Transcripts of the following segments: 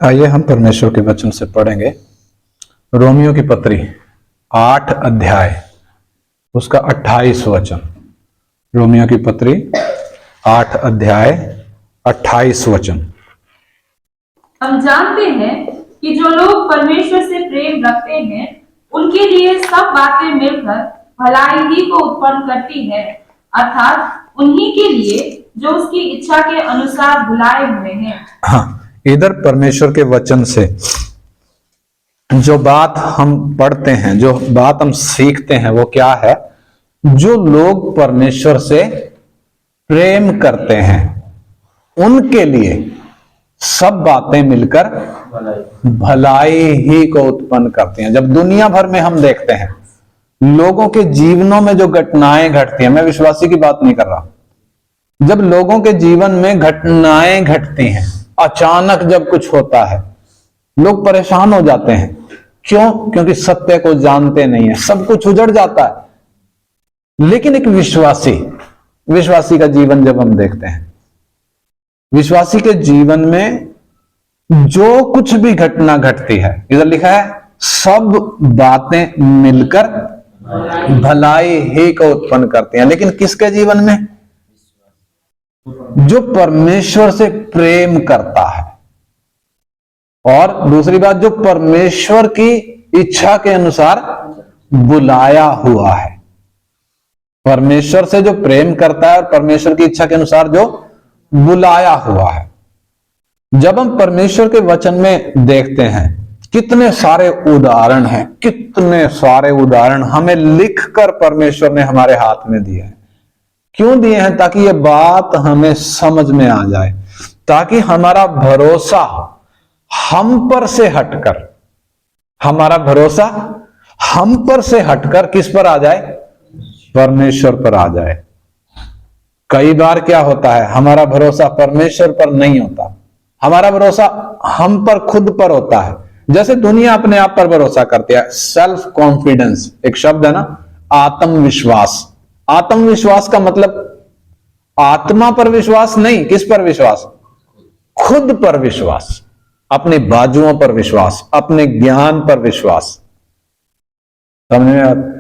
आइए हम परमेश्वर के वचन से पढ़ेंगे रोमियो की पत्री 8 अध्याय उसका 28 वचन। रोमियो की पत्री 8 अध्याय 28 वचन। हम जानते हैं कि जो लोग परमेश्वर से प्रेम रखते हैं उनके लिए सब बातें मिलकर भलाई ही को उत्पन्न करती है, अर्थात उन्हीं के लिए जो उसकी इच्छा के अनुसार बुलाए हुए हैं। हाँ, इधर परमेश्वर के वचन से जो बात हम पढ़ते हैं, जो बात हम सीखते हैं, वो क्या है? जो लोग परमेश्वर से प्रेम करते हैं उनके लिए सब बातें मिलकर भलाई ही को उत्पन्न करती हैं। जब दुनिया भर में हम देखते हैं लोगों के जीवनों में जो घटनाएं घटती हैं, मैं विश्वासी की बात नहीं कर रहा, जब लोगों के जीवन में घटनाएं घटती हैं, अचानक जब कुछ होता है, लोग परेशान हो जाते हैं। क्यों? क्योंकि सत्य को जानते नहीं है, सब कुछ उजड़ जाता है। लेकिन एक विश्वासी का जीवन जब हम देखते हैं, विश्वासी के जीवन में जो कुछ भी घटना घटती है, इधर लिखा है सब बातें मिलकर भलाई ही को उत्पन्न करती हैं। लेकिन किसके जीवन में? जो परमेश्वर से प्रेम करता है। और दूसरी बात, जो परमेश्वर की इच्छा के अनुसार बुलाया हुआ है। परमेश्वर से जो प्रेम करता है और परमेश्वर की इच्छा के अनुसार जो बुलाया हुआ है। जब हम परमेश्वर के वचन में देखते हैं, कितने सारे उदाहरण हैं, कितने सारे उदाहरण हमें लिखकर परमेश्वर ने हमारे हाथ में दिए हैं। क्यों दिए हैं? ताकि ये बात हमें समझ में आ जाए, ताकि हमारा भरोसा हम पर से हटकर, हमारा भरोसा हम पर से हटकर किस पर आ जाए? परमेश्वर पर आ जाए। कई बार क्या होता है, हमारा भरोसा परमेश्वर पर नहीं होता, हमारा भरोसा हम पर, खुद पर होता है। जैसे दुनिया अपने आप पर भरोसा करती है, सेल्फ कॉन्फिडेंस एक शब्द है ना, आत्मविश्वास। आत्मविश्वास का मतलब आत्मा पर विश्वास नहीं, किस पर विश्वास? खुद पर विश्वास, अपने बाजुओं पर विश्वास, अपने ज्ञान पर विश्वास। समझ में आता?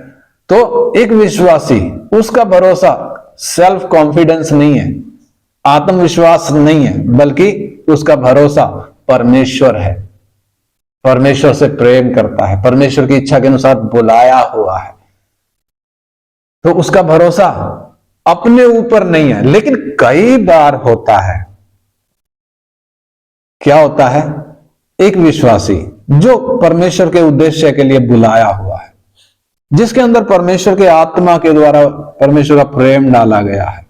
तो एक विश्वासी, उसका भरोसा सेल्फ कॉन्फिडेंस नहीं है, आत्मविश्वास नहीं है, बल्कि उसका भरोसा परमेश्वर है। परमेश्वर से प्रेम करता है, परमेश्वर की इच्छा के अनुसार बुलाया हुआ है। तो उसका भरोसा अपने ऊपर नहीं है। लेकिन कई बार होता है, क्या होता है? एक विश्वासी जो परमेश्वर के उद्देश्य के लिए बुलाया हुआ है, जिसके अंदर परमेश्वर के आत्मा के द्वारा परमेश्वर का प्रेम डाला गया है,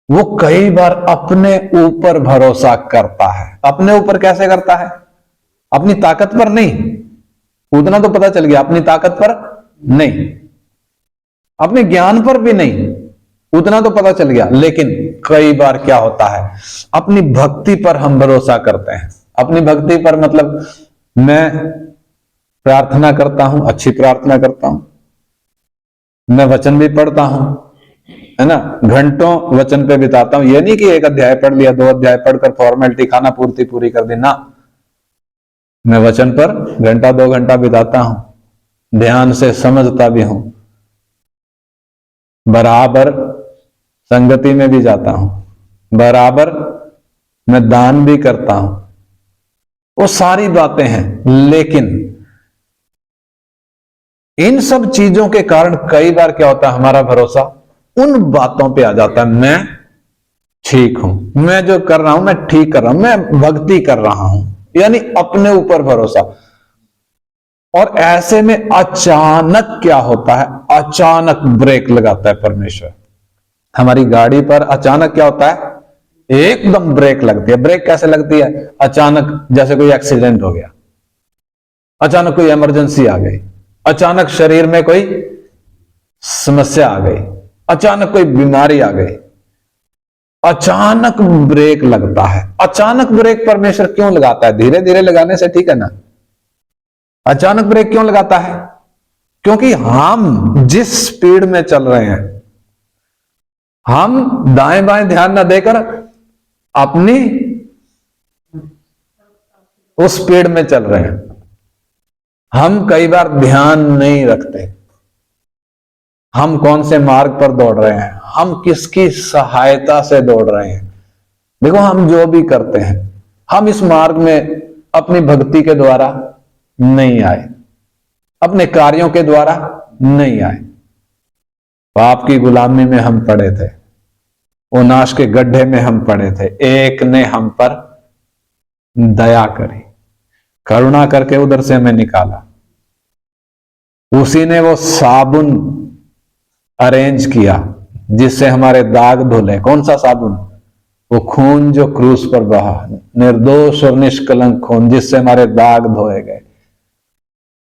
वो कई बार अपने ऊपर भरोसा करता है। अपने ऊपर कैसे करता है? अपनी ताकत पर नहीं, उतना तो पता चल गया, अपनी ताकत पर नहीं, अपने ज्ञान पर भी नहीं, उतना तो पता चल गया। लेकिन कई बार क्या होता है, अपनी भक्ति पर हम भरोसा करते हैं। अपनी भक्ति पर मतलब मैं प्रार्थना करता हूं, अच्छी प्रार्थना करता हूं, मैं वचन भी पढ़ता हूं, है ना, घंटों वचन पे बिताता हूं। ये नहीं कि एक अध्याय पढ़ लिया, 2 अध्याय पढ़कर फॉर्मेलिटी खाना पूर्ति पूरी कर दी ना, मैं वचन पर घंटा 2 घंटा बिताता हूं, ध्यान से समझता भी हूं, बराबर संगति में भी जाता हूं, बराबर मैं दान भी करता हूं, वो सारी बातें हैं। लेकिन इन सब चीजों के कारण कई बार क्या होता है, हमारा भरोसा उन बातों पे आ जाता है, मैं ठीक हूं, मैं जो कर रहा हूं मैं ठीक कर रहा हूं, मैं भक्ति कर रहा हूं, यानी अपने ऊपर भरोसा। और ऐसे में अचानक क्या होता है? अचानक ब्रेक लगाता है परमेश्वर। हमारी गाड़ी पर अचानक क्या होता है? एकदम ब्रेक लगती है। ब्रेक कैसे लगती है? अचानक, जैसे कोई एक्सीडेंट हो गया, अचानक कोई इमरजेंसी आ गई, अचानक शरीर में कोई समस्या आ गई, अचानक कोई बीमारी आ गई, अचानक ब्रेक लगता है। अचानक ब्रेक परमेश्वर क्यों लगाता है? धीरे धीरे लगाने से ठीक है ना। अचानक ब्रेक क्यों लगाता है? क्योंकि हम जिस स्पीड में चल रहे हैं, हम दाएं बाएं ध्यान ना देकर अपनी उस स्पीड में चल रहे हैं। हम कई बार ध्यान नहीं रखते हम कौन से मार्ग पर दौड़ रहे हैं, हम किसकी सहायता से दौड़ रहे हैं। देखो, हम जो भी करते हैं, हम इस मार्ग में अपनी भक्ति के द्वारा नहीं आए, अपने कार्यों के द्वारा नहीं आए। पाप की गुलामी में हम पड़े थे, वो नाश के गड्ढे में हम पड़े थे। एक ने हम पर दया करी, करुणा करके उधर से हमें निकाला। उसी ने वो साबुन अरेंज किया जिससे हमारे दाग धुले। कौन सा साबुन? वो खून जो क्रूस पर बहा, निर्दोष और निष्कलंक खून, जिससे हमारे दाग धोए गए।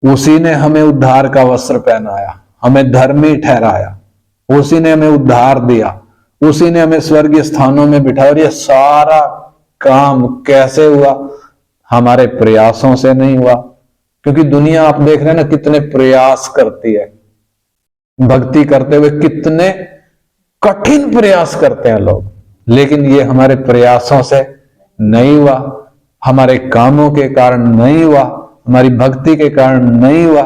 उसी ने हमें उद्धार का वस्त्र पहनाया, हमें धर्मी ठहराया। उसी ने हमें उद्धार दिया, उसी ने हमें स्वर्गीय स्थानों में बिठाया। और ये सारा काम कैसे हुआ? हमारे प्रयासों से नहीं हुआ। क्योंकि दुनिया, आप देख रहे हैं ना, कितने प्रयास करती है। भक्ति करते हुए कितने कठिन प्रयास करते हैं लोग, लेकिन ये हमारे प्रयासों से नहीं हुआ, हमारे कामों के कारण नहीं हुआ, हमारी भक्ति के कारण नहीं हुआ,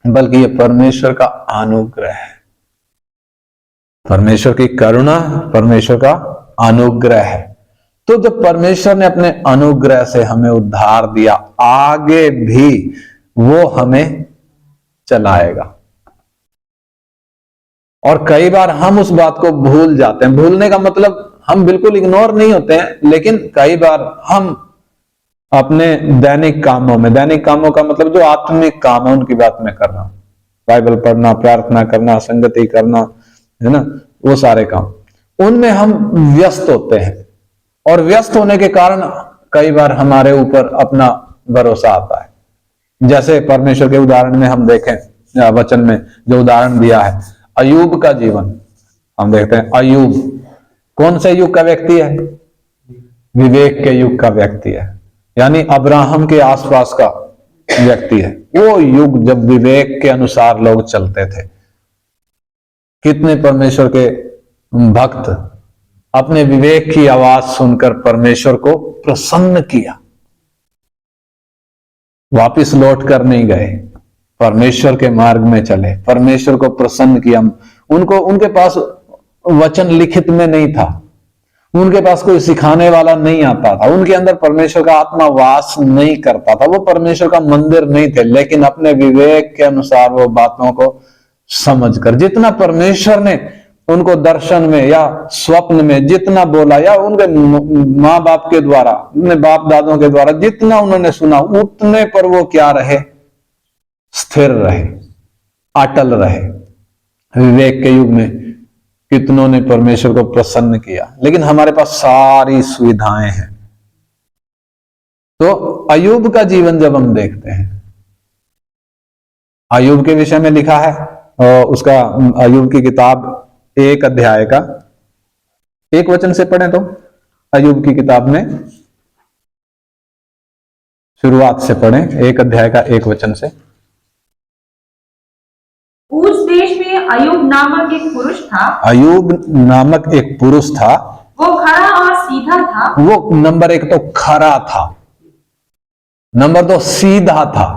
बल्कि ये परमेश्वर का अनुग्रह है, परमेश्वर की करुणा, परमेश्वर का अनुग्रह है। तो जब परमेश्वर ने अपने अनुग्रह से हमें उद्धार दिया, आगे भी वो हमें चलाएगा। और कई बार हम उस बात को भूल जाते हैं। भूलने का मतलब हम बिल्कुल इग्नोर नहीं होते हैं, लेकिन कई बार हम अपने दैनिक कामों में, दैनिक कामों का मतलब जो आत्मिक काम है उनकी बात मैं कर रहा हूं, बाइबल पढ़ना, प्रार्थना करना, संगति करना, है ना, वो सारे काम, उनमें हम व्यस्त होते हैं। और व्यस्त होने के कारण कई बार हमारे ऊपर अपना भरोसा आता है। जैसे परमेश्वर के उदाहरण में हम देखें, वचन में जो उदाहरण दिया है, अयूब का जीवन हम देखते हैं। अयूब कौन से युग का व्यक्ति है? विवेक के युग का व्यक्ति है, यानी अब्राहम के आसपास का व्यक्ति है। वो युग जब विवेक के अनुसार लोग चलते थे। कितने परमेश्वर के भक्त अपने विवेक की आवाज सुनकर परमेश्वर को प्रसन्न किया, वापिस लौट कर नहीं गए, परमेश्वर के मार्ग में चले, परमेश्वर को प्रसन्न किया। उनके पास वचन लिखित में नहीं था, उनके पास कोई सिखाने वाला नहीं आता था, उनके अंदर परमेश्वर का आत्मा वास नहीं करता था, वो परमेश्वर का मंदिर नहीं थे, लेकिन अपने विवेक के अनुसार वो बातों को समझकर, जितना परमेश्वर ने उनको दर्शन में या स्वप्न में जितना बोला, या उनके माँ बाप के द्वारा, उनके बाप दादों के द्वारा जितना उन्होंने सुना, उतने पर वो क्या रहे? स्थिर रहे, अटल रहे। विवेक के युग में कितनों ने परमेश्वर को प्रसन्न किया, लेकिन हमारे पास सारी सुविधाएं हैं। तो अयूब का जीवन जब हम देखते हैं, अयूब के विषय में लिखा है, और उसका अयूब की किताब 1 अध्याय का 1 वचन से पढ़ें तो, अयूब की किताब में शुरुआत से पढ़ें, 1 अध्याय का 1 वचन से। उस देश में अयूब नामक एक पुरुष था। अयूब नामक एक पुरुष था। वो खरा और सीधा था। वो नंबर 1 तो खरा था, नंबर 2 सीधा था,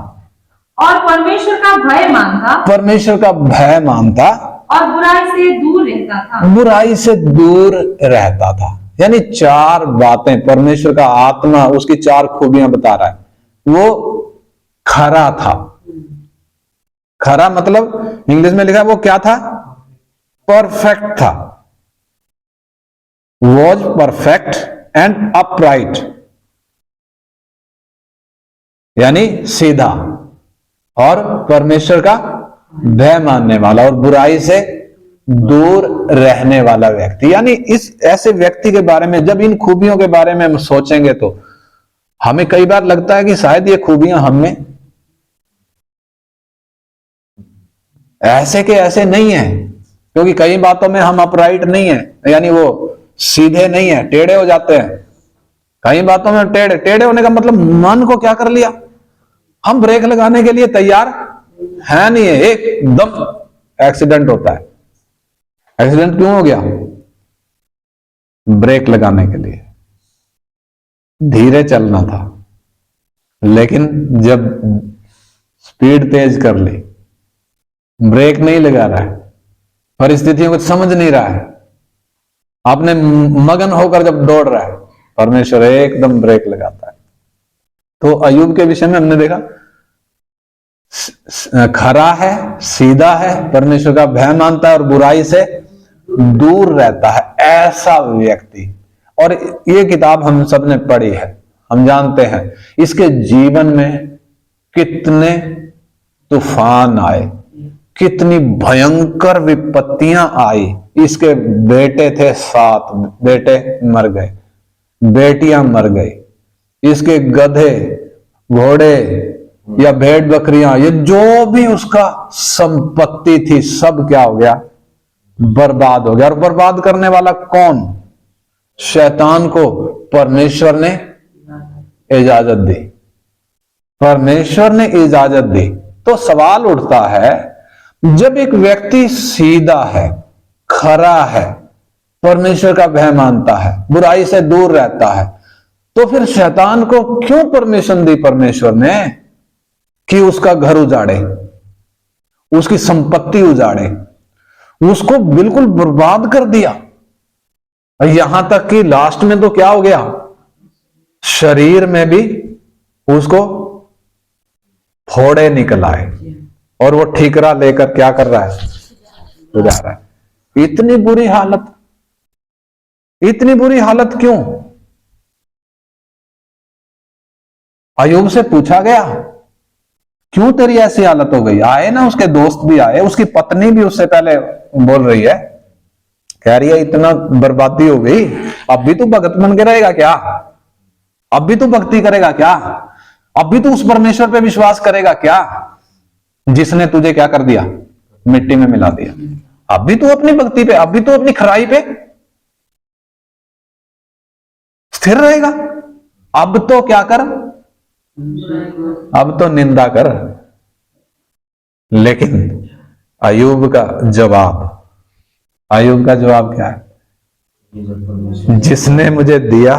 और परमेश्वर का भय मानता। परमेश्वर का भय मानता, और बुराई से दूर रहता था। बुराई से दूर रहता था। यानी 4 बातें परमेश्वर का आत्मा उसकी 4 खूबियां बता रहा है। वो खरा था। खरा मतलब इंग्लिश में लिखा है वो क्या था? परफेक्ट था। वॉज परफेक्ट एंड अपराइट, यानी सीधा और परमेश्वर का भय मानने वाला और बुराई से दूर रहने वाला व्यक्ति। यानी इस ऐसे व्यक्ति के बारे में, जब इन खूबियों के बारे में हम सोचेंगे तो हमें कई बार लगता है कि शायद ये खूबियां हम में ऐसे के ऐसे नहीं है, क्योंकि कई बातों में हम अपराइट नहीं है, यानी वो सीधे नहीं है, टेढ़े हो जाते हैं। कई बातों में टेढ़े होने का मतलब मन को क्या कर लिया, हम ब्रेक लगाने के लिए तैयार है नहीं है, एकदम एक्सीडेंट होता है। एक्सीडेंट क्यों हो गया? ब्रेक लगाने के लिए। धीरे चलना था, लेकिन जब स्पीड तेज कर ली, ब्रेक नहीं लगा रहा है, परिस्थितियों को समझ नहीं रहा है, आपने मगन होकर जब दौड़ रहा है, परमेश्वर एकदम ब्रेक लगाता है। तो अय्यूब के विषय में हमने देखा खरा है, सीधा है, परमेश्वर का भय मानता है और बुराई से दूर रहता है, ऐसा व्यक्ति। और ये किताब हम सब ने पढ़ी है, हम जानते हैं इसके जीवन में कितने तूफान आए, कितनी भयंकर विपत्तियां आई। इसके बेटे थे 7, बेटे मर गए, बेटियां मर गई, इसके गधे, घोड़े या भेड़ बकरियां, ये जो भी उसका संपत्ति थी, सब क्या हो गया, बर्बाद हो गया। और बर्बाद करने वाला कौन? शैतान को परमेश्वर ने इजाजत दी, परमेश्वर ने इजाजत दी। तो सवाल उठता है, जब एक व्यक्ति सीधा है, खरा है, परमेश्वर का भय मानता है, बुराई से दूर रहता है, तो फिर शैतान को क्यों परमिशन दी परमेश्वर ने कि उसका घर उजाड़े, उसकी संपत्ति उजाड़े, उसको बिल्कुल बर्बाद कर दिया। यहां तक कि लास्ट में तो क्या हो गया, शरीर में भी उसको फोड़े निकल आए और वो ठीकरा लेकर क्या कर रहा है, उजा रहा है। इतनी बुरी हालत, इतनी बुरी हालत क्यों? अय्यूब से पूछा गया, क्यों तेरी ऐसी हालत हो गई? आए ना, उसके दोस्त भी आए, उसकी पत्नी भी उससे पहले बोल रही है, कह रही है इतना बर्बादी हो गई, अब भी तू भगत बन के रहेगा क्या? अब भी तू भक्ति करेगा क्या? अब भी तू उस परमेश्वर पे विश्वास करेगा क्या जिसने तुझे क्या कर दिया, मिट्टी में मिला दिया? अब भी तू अपनी भक्ति पे, अब भी तू अपनी खराई पे स्थिर रहेगा? अब तो क्या कर, अब तो निंदा कर। लेकिन अय्यूब का जवाब, अय्यूब का जवाब क्या है? जिसने मुझे दिया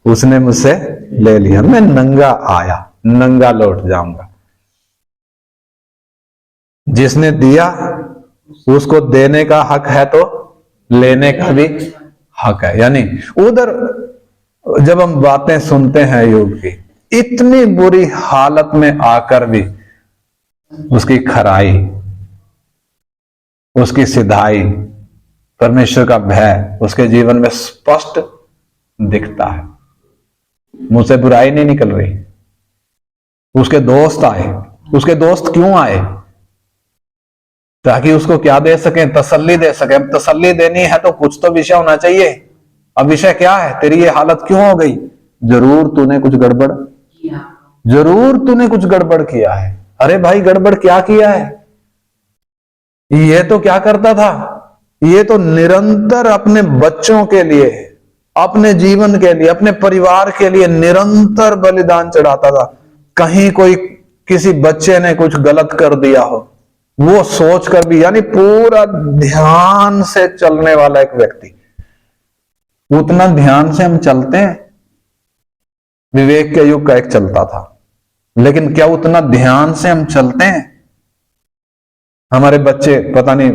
उसने मुझसे ले लिया, मैं नंगा आया, नंगा लौट जाऊंगा। जिसने दिया उसको देने का हक है, तो लेने का भी हक है। यानी उधर जब हम बातें सुनते हैं अय्यूब की, इतनी बुरी हालत में आकर भी उसकी खराई, उसकी सिधाई, परमेश्वर का भय उसके जीवन में स्पष्ट दिखता है। मुंह से बुराई नहीं निकल रही। उसके दोस्त आए, उसके दोस्त क्यों आए? ताकि उसको क्या दे सके, तसल्ली दे सके। अब तसल्ली देनी है तो कुछ तो विषय होना चाहिए। अब विषय क्या है? तेरी ये हालत क्यों हो गई? जरूर तूने कुछ गड़बड़ किया, जरूर तूने कुछ गड़बड़ किया है। अरे भाई, गड़बड़ क्या किया है? ये तो क्या करता था, ये तो निरंतर अपने बच्चों के लिए, अपने जीवन के लिए, अपने परिवार के लिए निरंतर बलिदान चढ़ाता था। कहीं कोई किसी बच्चे ने कुछ गलत कर दिया हो, वो सोच कर भी, यानी पूरा ध्यान से चलने वाला एक व्यक्ति। उतना ध्यान से हम चलते हैं? विवेक के युग का एक चलता था, लेकिन क्या उतना ध्यान से हम चलते हैं? हमारे बच्चे पता नहीं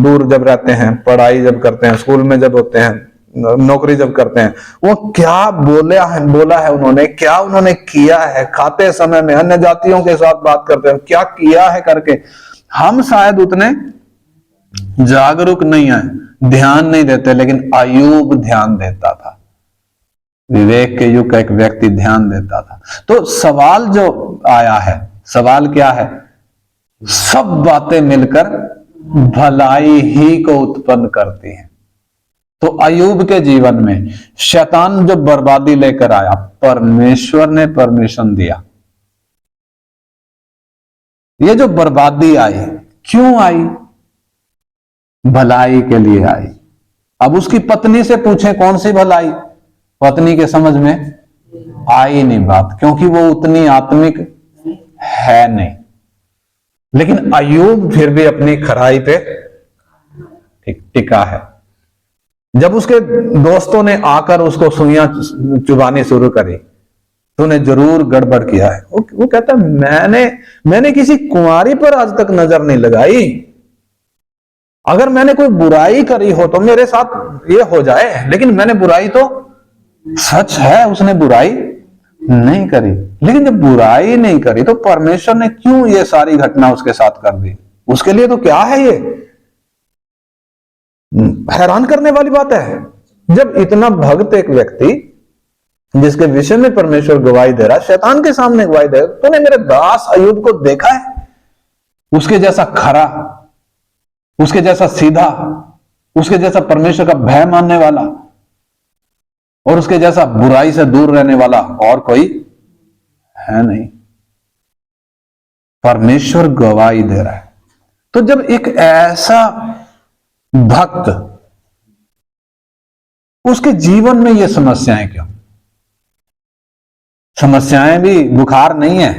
दूर जब रहते हैं, पढ़ाई जब करते हैं, स्कूल में जब होते हैं, नौकरी जब करते हैं, वो क्या बोला है उन्होंने, क्या उन्होंने किया है, खाते समय में अन्य जातियों के साथ बात करते हैं, क्या किया है करके हम शायद उतने जागरूक नहीं है, ध्यान नहीं देते। लेकिन अय्यूब ध्यान देता था, विवेक के युग का एक व्यक्ति ध्यान देता था। तो सवाल जो आया है, सवाल क्या है? सब बातें मिलकर भलाई ही को उत्पन्न करती हैं। तो अय्यूब के जीवन में शैतान जो बर्बादी लेकर आया, परमेश्वर ने परमिशन दिया। ये जो बर्बादी आई, क्यों आई? भलाई के लिए आई। अब उसकी पत्नी से पूछे कौन सी भलाई, पत्नी के समझ में आई नहीं बात, क्योंकि वो उतनी आत्मिक है नहीं। लेकिन अय्यूब फिर भी अपनी खराई पे टिका है। जब उसके दोस्तों ने आकर उसको सुइयां चुभानी शुरू करी, तूने जरूर गड़बड़ किया है। वो कहता मैंने किसी कुंवारी पर आज तक नजर नहीं लगाई। अगर मैंने कोई बुराई करी हो तो मेरे साथ ये हो जाए, लेकिन मैंने बुराई तो, सच है उसने बुराई नहीं करी, लेकिन जब बुराई नहीं करी तो परमेश्वर ने क्यों ये सारी घटना उसके साथ कर दी? उसके लिए तो क्या है ये? हैरान करने वाली बात है। जब इतना भक्त एक व्यक्ति जिसके विषय में परमेश्वर गवाही दे रहा है, शैतान के सामने गवाही दे रहा है, तूने मेरे दास अय्यूब को देखा है? उसके जैसा खरा, उसके जैसा सीधा, उसके जैसा परमेश्वर का भय मानने वाला और उसके जैसा बुराई से दूर रहने वाला और कोई है नहीं। परमेश्वर गवाही दे रहा है। तो जब एक ऐसा भक्त, उसके जीवन में ये समस्याएं क्यों? समस्याएं भी बुखार नहीं है,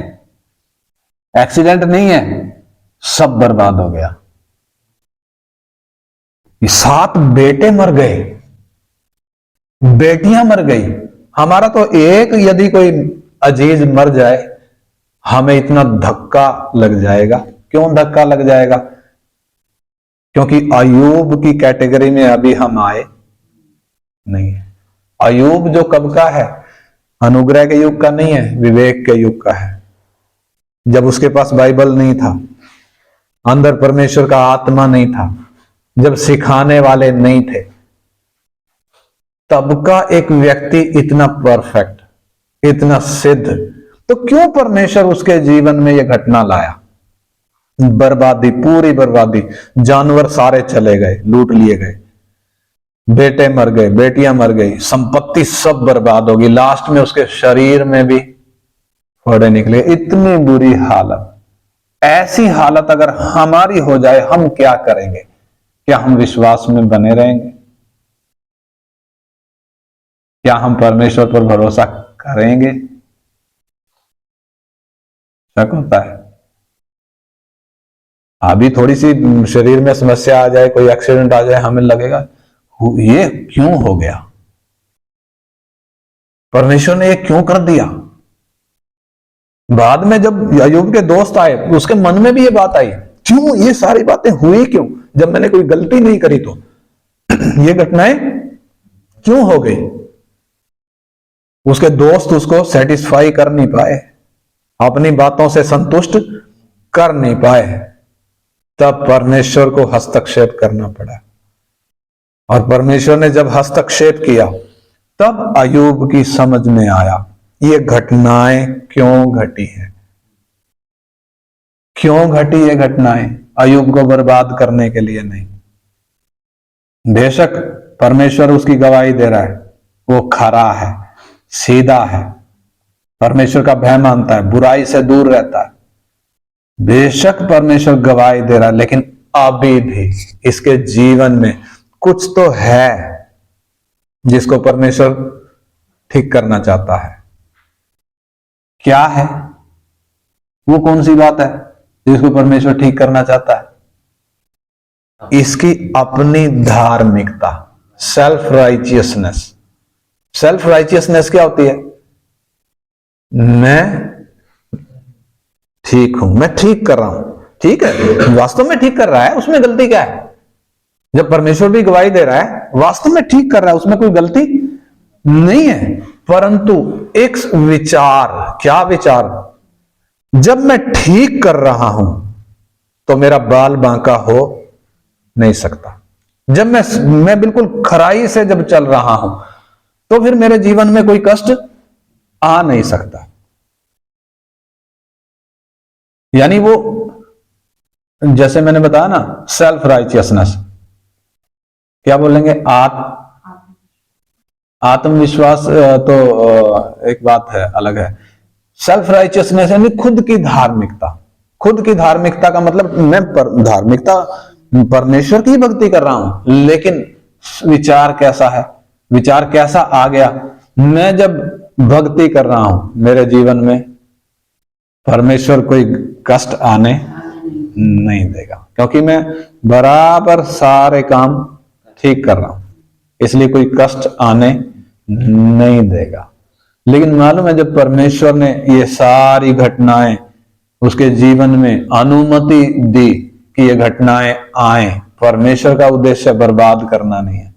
एक्सीडेंट नहीं है, सब बर्बाद हो गया। 7 बेटे मर गए, बेटियां मर गई। हमारा तो एक यदि कोई अजीज मर जाए हमें इतना धक्का लग जाएगा। क्यों धक्का लग जाएगा? क्योंकि अय्यूब की कैटेगरी में अभी हम आए नहीं है। अय्यूब जो कब का है? अनुग्रह के युग का नहीं है, विवेक के युग का है। जब उसके पास बाइबल नहीं था, अंदर परमेश्वर का आत्मा नहीं था, जब सिखाने वाले नहीं थे, तब का एक व्यक्ति इतना परफेक्ट, इतना सिद्ध, तो क्यों परमेश्वर उसके जीवन में यह घटना लाया? बर्बादी, पूरी बर्बादी। जानवर सारे चले गए, लूट लिए गए, बेटे मर गए, बेटियां मर गई, संपत्ति सब बर्बाद होगी, लास्ट में उसके शरीर में भी फोड़े निकले। इतनी बुरी हालत। ऐसी हालत अगर हमारी हो जाए, हम क्या करेंगे? क्या हम विश्वास में बने रहेंगे? क्या हम परमेश्वर पर भरोसा करेंगे? शक होता है। अभी थोड़ी सी शरीर में समस्या आ जाए, कोई एक्सीडेंट आ जाए, हमें लगेगा ये क्यों हो गया? परमेश्वर ने ये क्यों कर दिया? बाद में जब अय्यूब के दोस्त आए, उसके मन में भी ये बात आई, क्यों ये सारी बातें हुई? क्यों? जब मैंने कोई गलती नहीं करी तो ये घटनाएं क्यों हो गई? उसके दोस्त उसको सेटिस्फाई कर नहीं पाए, अपनी बातों से संतुष्ट कर नहीं पाए, तब परमेश्वर को हस्तक्षेप करना पड़ा। और परमेश्वर ने जब हस्तक्षेप किया, तब अय्यूब की समझ में आया ये घटनाएं क्यों घटी हैं। क्यों घटी ये घटनाएं? अय्यूब को बर्बाद करने के लिए नहीं। बेशक परमेश्वर उसकी गवाही दे रहा है, वो खरा है, सीधा है, परमेश्वर का भय मानता है, बुराई से दूर रहता है। बेशक परमेश्वर गवाही दे रहा है, लेकिन अभी भी इसके जीवन में कुछ तो है जिसको परमेश्वर ठीक करना चाहता है। क्या है वो? कौन सी बात है जिसको परमेश्वर ठीक करना चाहता है? इसकी अपनी धार्मिकता, सेल्फ राइचियसनेस। सेल्फ राइचियसनेस क्या होती है? मैं ठीक हूं, मैं ठीक कर रहा हूं। ठीक है, वास्तव में ठीक कर रहा है, उसमें गलती क्या है? जब परमेश्वर भी गवाही दे रहा है, वास्तव में ठीक कर रहा है, उसमें कोई गलती नहीं है। परंतु एक विचार, क्या विचार? जब मैं ठीक कर रहा हूं तो मेरा बाल बांका हो नहीं सकता। जब मैं बिल्कुल खराई से जब चल रहा हूं तो फिर मेरे जीवन में कोई कष्ट आ नहीं सकता। यानी वो, जैसे मैंने बताया ना, सेल्फ राइचियसनेस, क्या बोलेंगे, आत्मविश्वास, तो एक बात है, अलग है। सेल्फ राइचियसनेस यानी खुद की धार्मिकता। खुद की धार्मिकता का मतलब मैं धार्मिकता परमेश्वर की भक्ति कर रहा हूं, लेकिन विचार कैसा है? विचार कैसा आ गया? मैं जब भक्ति कर रहा हूं, मेरे जीवन में परमेश्वर कोई कष्ट आने नहीं देगा, क्योंकि मैं बराबर सारे काम ठीक कर रहा हूं। इसलिए कोई कष्ट आने नहीं देगा। लेकिन मालूम है जब परमेश्वर ने ये सारी घटनाएं उसके जीवन में अनुमति दी कि ये घटनाएं आए, परमेश्वर का उद्देश्य बर्बाद करना नहीं है।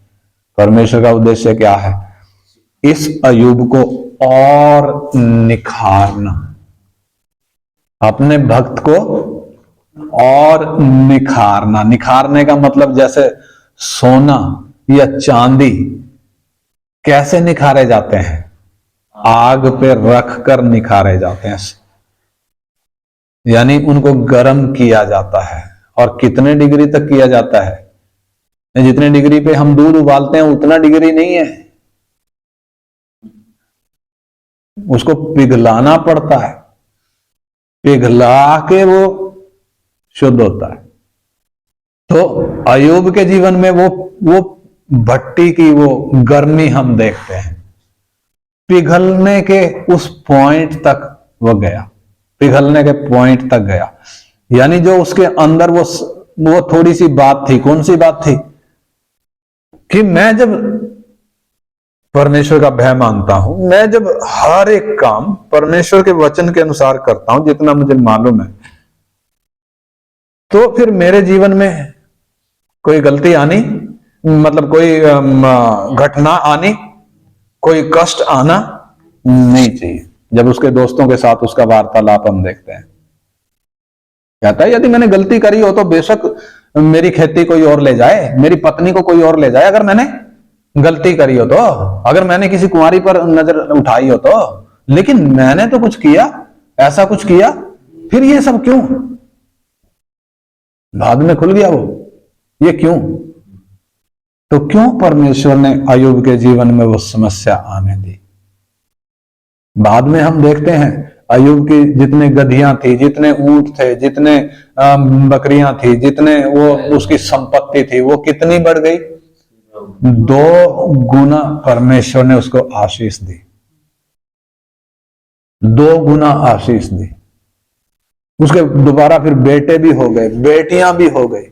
परमेश्वर का उद्देश्य क्या है? इस अय्यूब को और निखारना, अपने भक्त को और निखारना। निखारने का मतलब जैसे सोना या चांदी कैसे निखारे जाते हैं? आग पे रख कर निखारे जाते हैं, यानी उनको गर्म किया जाता है। और कितने डिग्री तक किया जाता है? जितने डिग्री पे हम दूध उबालते हैं उतना डिग्री नहीं है, उसको पिघलाना पड़ता है, पिघला के वो शुद्ध होता है। तो अय्यूब के जीवन में वो भट्टी की वो गर्मी हम देखते हैं, पिघलने के उस पॉइंट तक वो गया, पिघलने के पॉइंट तक गया। यानी जो उसके अंदर वो थोड़ी सी बात थी, कौन सी बात थी? कि मैं जब परमेश्वर का भय मानता हूं, मैं जब हर एक काम परमेश्वर के वचन के अनुसार करता हूं जितना मुझे मालूम है, तो फिर मेरे जीवन में कोई गलती आनी, मतलब कोई घटना आनी, कोई कष्ट आना नहीं चाहिए। जब उसके दोस्तों के साथ उसका वार्तालाप हम देखते हैं, कहता है यदि मैंने गलती करी हो तो बेशक मेरी खेती कोई और ले जाए, मेरी पत्नी को कोई और ले जाए, अगर मैंने गलती करी हो तो, अगर मैंने किसी कुंवारी पर नजर उठाई हो तो, लेकिन मैंने तो कुछ किया, ऐसा कुछ किया, फिर ये सब क्यों? बाद में खुल गया वो, ये क्यों? तो क्यों परमेश्वर ने अय्यूब के जीवन में वो समस्या आने दी? बाद में हम देखते हैं अय्यूब की जितने गधियां थी, जितने ऊंट थे, जितने बकरियां थी, जितने वो उसकी संपत्ति थी, वो कितनी बढ़ गई? 2 गुना परमेश्वर ने उसको आशीष दी, 2 गुना आशीष दी। उसके दोबारा फिर बेटे भी हो गए, बेटियां भी हो गई।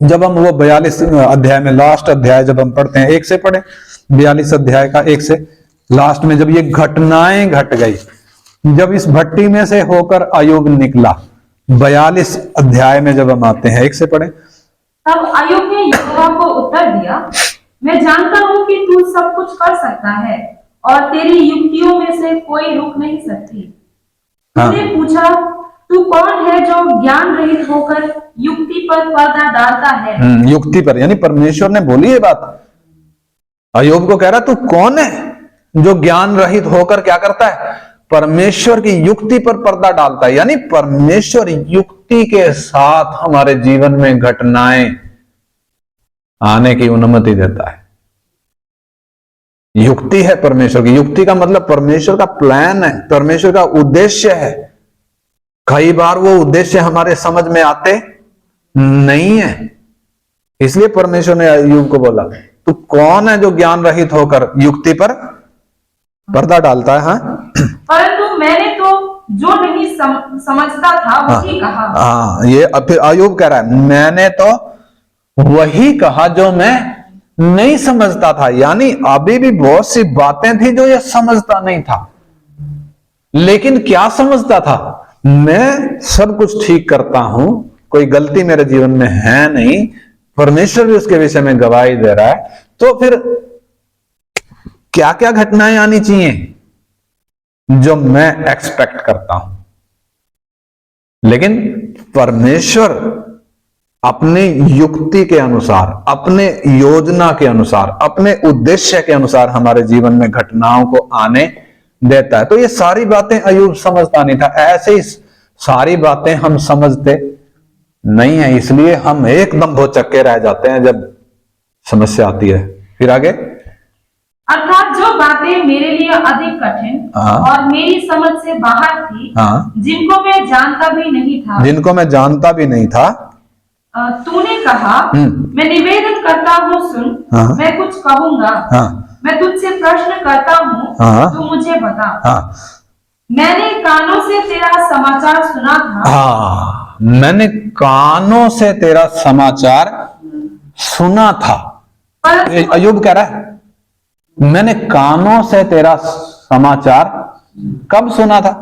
जब हम वो 42 अध्याय में, लास्ट अध्याय जब हम पढ़ते हैं, 1 से पढ़े, 42 अध्याय का 1 से लास्ट में, जब ये घटनाएं घट गई, जब इस भट्टी में से होकर अय्यूब निकला, 42 अध्याय में जब हम आते हैं, 1 से पढ़े। तब अय्यूब ने यहोवा को उत्तर दिया, मैं जानता हूं कि तू सब कुछ कर सकता है और तेरी युक्तियों में से कोई रुक नहीं सकती। तूने पूछा, तू कौन है जो ज्ञान रहित होकर युक्ति पर पर्दा डालता है? युक्ति पर, यानी परमेश्वर ने बोली ये बात। अय्यूब को कह रहा तू कौन है जो ज्ञान रहित होकर क्या करता है? परमेश्वर की युक्ति पर पर्दा डालता है। यानी परमेश्वर युक्ति के साथ हमारे जीवन में घटनाएं आने की अनुमति देता है। युक्ति है परमेश्वर की। युक्ति का मतलब परमेश्वर का प्लान है, परमेश्वर का उद्देश्य है। कई बार वो उद्देश्य हमारे समझ में आते नहीं है, इसलिए परमेश्वर ने अय्यूब को बोला तू कौन है जो ज्ञान रहित होकर युक्ति पर पर्दा डालता है? हाँ, परंतु मैंने तो जो नहीं समझता था वही कहा। हाँ, ये फिर अय्यूब कह रहा है मैंने तो वही कहा जो मैं नहीं समझता था। यानी अभी भी बहुत सी बातें थी जो ये समझता नहीं था, लेकिन क्या समझता था? मैं सब कुछ ठीक करता हूं, कोई गलती मेरे जीवन में है नहीं, परमेश्वर भी उसके विषय में गवाही दे रहा है। तो फिर क्या क्या घटनाएं आनी चाहिए जो मैं एक्सपेक्ट करता हूं? लेकिन परमेश्वर अपनी युक्ति के अनुसार, अपने योजना के अनुसार, अपने उद्देश्य के अनुसार हमारे जीवन में घटनाओं को आने देता है। तो ये सारी बातें अय्यूब समझता नहीं था। ऐसे ही सारी बातें हम समझते नहीं है, इसलिए हम एकदम भौचक्के रह जाते हैं जब समस्या आती है। फिर आगे, अर्थात जो बातें मेरे लिए अधिक कठिन और मेरी समझ से बाहर थी, जिनको मैं जानता भी नहीं था, तूने कहा, मैं निवेदन करता हूँ, सुन, मैं कुछ कहूंगा, मैं तुझसे प्रश्न करता हूँ, तू मुझे बता। मैंने कानों से तेरा समाचार सुना था। मैंने कानों से तेरा समाचार सुना था। परंतु अय्यूब कह रहा है मैंने कानों से तेरा समाचार कब सुना था?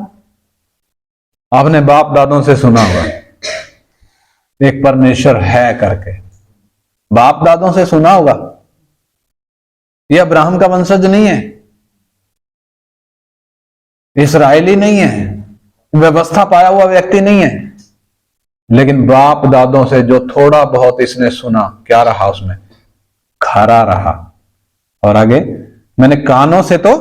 आपने बाप दादों से सुना होगा एक परमेश्वर है करके, बाप दादों से सुना होगा। यह अब्राहम का वंशज नहीं है, इस्राएली नहीं है, व्यवस्था पाया हुआ व्यक्ति नहीं है, लेकिन बाप दादों से जो थोड़ा बहुत इसने सुना, क्या रहा उसमें? खरा रहा। और आगे, मैंने कानों से तो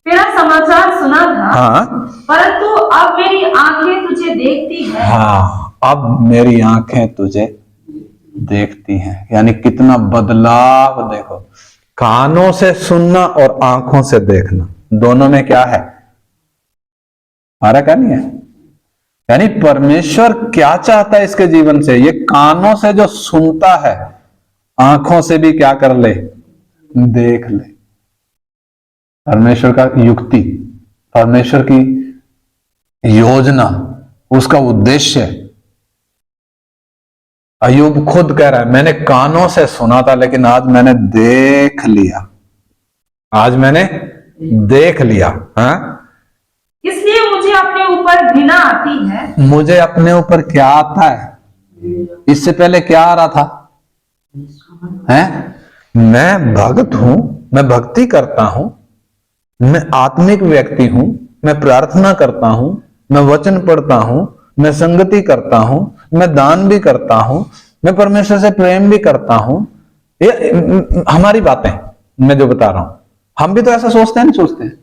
तेरा समाचार सुना था, हाँ, परंतु अब मेरी आंखें तुझे देखती हैं। हाँ, अब मेरी आंखें तुझे देखती हैं। यानी कितना बदलाव देखो, कानों से सुनना और आंखों से देखना, दोनों में क्या है? फर्क है नहीं है? यानी परमेश्वर क्या चाहता है इसके जीवन से? ये कानों से जो सुनता है, आंखों से भी क्या कर ले? देख ले। परमेश्वर का युक्ति, परमेश्वर की योजना, उसका उद्देश्य। अय्यूब खुद कह रहा है मैंने कानों से सुना था, लेकिन आज मैंने देख लिया, आज मैंने देख लिया। हाँ, इसलिए मुझे अपने ऊपर घृणा आती है। मुझे अपने ऊपर क्या आता है? इससे पहले क्या आ रहा था? हैं? मैं भक्त हूं, मैं भक्ति करता हूं, मैं आत्मिक व्यक्ति हूं, मैं प्रार्थना करता हूं, मैं वचन पढ़ता हूं, मैं संगति करता हूं, मैं दान भी करता हूं, मैं परमेश्वर से प्रेम भी करता हूं। ये हमारी बातें मैं जो बता रहा हूं, हम भी तो ऐसा सोचते हैं, नहीं सोचते हैं?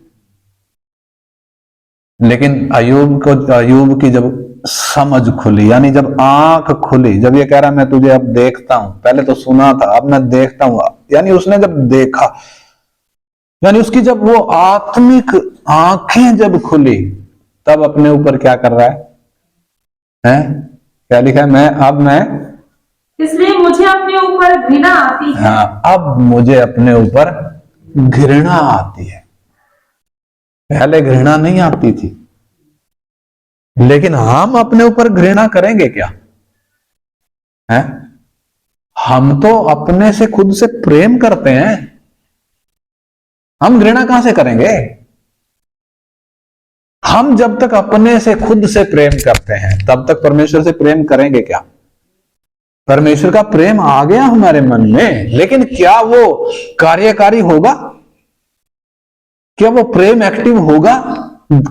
लेकिन अय्यूब की जब समझ खुली, यानी जब आंख खुली, जब ये कह रहा मैं तुझे अब देखता हूं, पहले तो सुना था अब मैं देखता हूं, यानी उसने जब देखा, यानी उसकी जब वो आत्मिक आंखें जब खुली, तब अपने ऊपर क्या कर रहा है? हैं? क्या लिखा है? मैं इसलिए मुझे अपने ऊपर घृणा आती है। हाँ, अब मुझे अपने ऊपर घृणा आती है। पहले घृणा नहीं आती थी, लेकिन हम अपने ऊपर घृणा करेंगे क्या? हैं? हम तो अपने से खुद से प्रेम करते हैं, हम घृणा कहां से करेंगे? हम जब तक अपने से खुद से प्रेम करते हैं, तब तक परमेश्वर से प्रेम करेंगे क्या? परमेश्वर का प्रेम आ गया हमारे मन में, लेकिन क्या वो कार्यकारी होगा? क्या वो प्रेम एक्टिव होगा?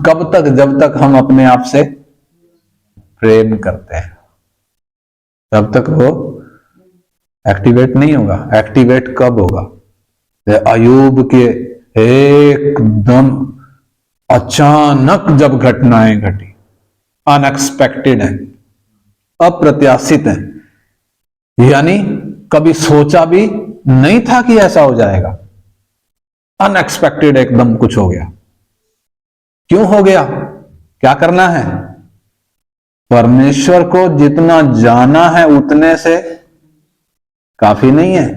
कब तक? जब तक हम अपने आप से प्रेम करते हैं, तब तक वो एक्टिवेट नहीं होगा। एक्टिवेट कब होगा? अय्यूब के एकदम अचानक जब घटनाएं घटी, अनएक्सपेक्टेड है, अप्रत्याशित है, यानी कभी सोचा भी नहीं था कि ऐसा हो जाएगा। अनएक्सपेक्टेड एकदम कुछ हो गया। क्यों हो गया? क्या करना है? परमेश्वर को जितना जाना है उतने से काफी नहीं है,